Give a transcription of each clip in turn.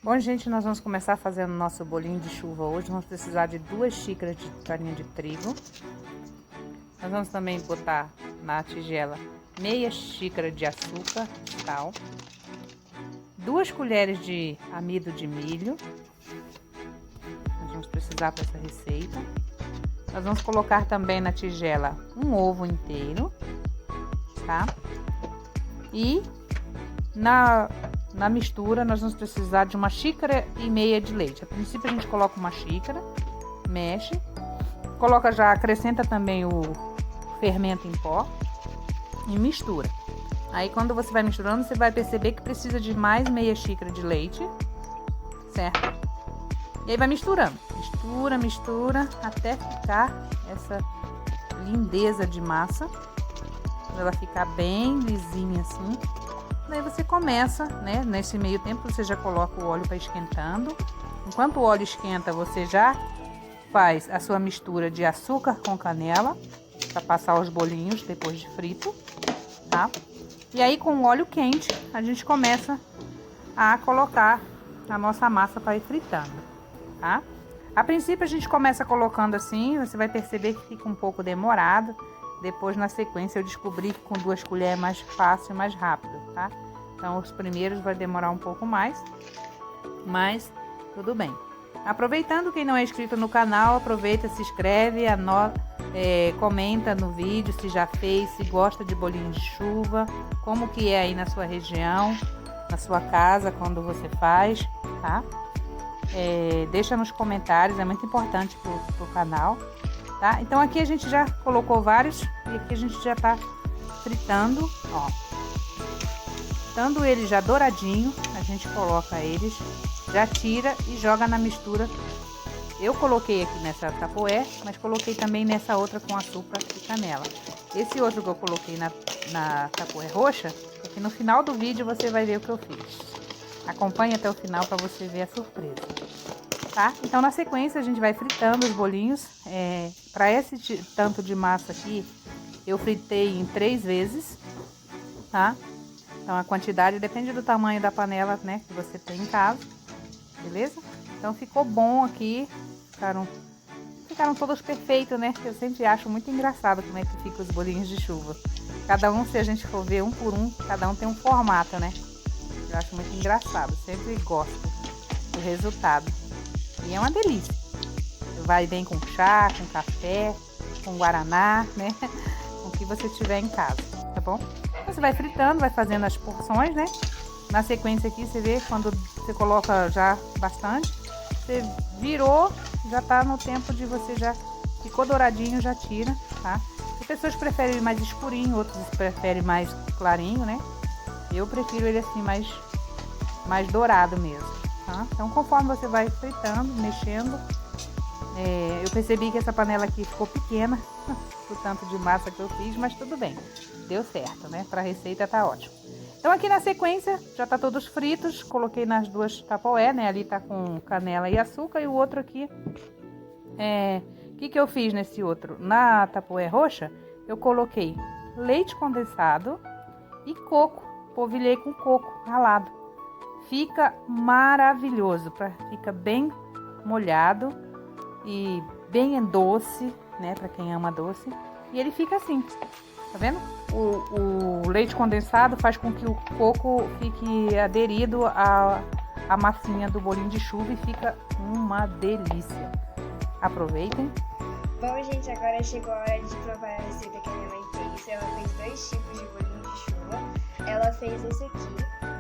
Bom, gente, nós vamos começar fazendo nosso bolinho de chuva hoje. Vamos precisar de 2 xícaras de farinha de trigo. Nós vamos também botar na tigela meia xícara de açúcar, tal, 2 colheres de amido de milho. Nós vamos precisar para essa receita. Nós vamos colocar também na tigela um ovo inteiro, tá? E na mistura nós vamos precisar de 1,5 xícaras de leite. A princípio a gente coloca 1 xícara, mexe, coloca já, acrescenta também o fermento em pó e mistura. Aí quando você vai misturando, você vai perceber que precisa de mais meia xícara de leite, certo? E aí vai misturando, mistura até ficar essa lindeza de massa, ela ficar bem lisinha assim. Daí você começa, né? Nesse meio tempo você já coloca o óleo para esquentando. Enquanto o óleo esquenta, você já faz a sua mistura de açúcar com canela para passar os bolinhos depois de frito, tá? E aí com o óleo quente a gente começa a colocar a nossa massa para ir fritando, tá? A princípio a gente começa colocando assim, você vai perceber que fica um pouco demorado. Depois, na sequência, eu descobri que com 2 colheres é mais fácil e mais rápido, tá? Então, os primeiros vai demorar um pouco mais, mas tudo bem. Aproveitando, quem não é inscrito no canal, aproveita, se inscreve, comenta no vídeo se já fez, se gosta de bolinho de chuva, como que é aí na sua região, na sua casa, quando você faz, tá? Deixa nos comentários, é muito importante pro canal. Tá? Então aqui a gente já colocou vários e aqui a gente já tá fritando, ó. Estando ele já douradinho, a gente coloca eles, já tira e joga na mistura. Eu coloquei aqui nessa tapoé, mas coloquei também nessa outra com açúcar e canela. Esse outro que eu coloquei na tapoé roxa, aqui no final do vídeo você vai ver o que eu fiz. Acompanhe até o final para você ver a surpresa. Tá? Então, na sequência, a gente vai fritando os bolinhos. Para esse tanto de massa aqui, eu fritei em 3 vezes, tá? Então, a quantidade depende do tamanho da panela, né, que você tem em casa, beleza? Então, ficou bom aqui, ficaram todos perfeitos, né? Eu sempre acho muito engraçado como é que ficam os bolinhos de chuva. Cada um, se a gente for ver um por um, cada um tem um formato, né? Eu acho muito engraçado, sempre gosto do resultado. E é uma delícia. Vai bem com chá, com café, com guaraná, né? Com o que você tiver em casa, tá bom? Você vai fritando, vai fazendo as porções, né? Na sequência aqui, você vê quando você coloca já bastante, você virou, já tá no tempo de você já ficou douradinho, já tira, tá? As pessoas preferem mais escurinho, outros preferem mais clarinho, né? Eu prefiro ele assim mais dourado mesmo. Tá? Então, conforme você vai fritando, mexendo, eu percebi que essa panela aqui ficou pequena, o tanto de massa que eu fiz, mas tudo bem, deu certo, né? Para a receita tá ótimo. Então, aqui na sequência, já tá todos fritos, coloquei nas 2 tapoé, né? Ali tá com canela e açúcar, e o outro aqui, o que eu fiz nesse outro? Na tapoé roxa, eu coloquei leite condensado e coco, polvilhei com coco ralado. Fica maravilhoso, fica bem molhado e bem doce, né? Para quem ama doce. E ele fica assim, tá vendo? O leite condensado faz com que o coco fique aderido à massinha do bolinho de chuva e fica uma delícia. Aproveitem. Bom, gente, agora chegou a hora de provar a receita que a minha mãe fez. Ela fez 2 tipos de bolinho de chuva. Ela fez esse aqui,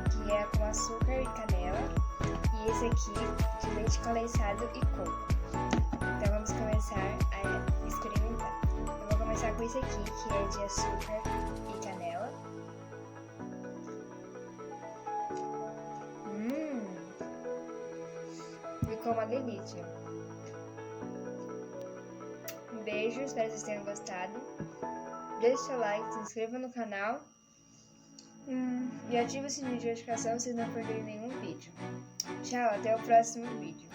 que é com açúcar e canela, e esse aqui de leite condensado e coco. Então vamos começar a experimentar. Eu vou começar com esse aqui, que é de açúcar e canela. Ficou uma delícia. Um beijo, espero que vocês tenham gostado. Deixe seu like, se inscreva no canal. E ative o sininho de notificação para vocês não perderem nenhum vídeo. Tchau, até o próximo vídeo.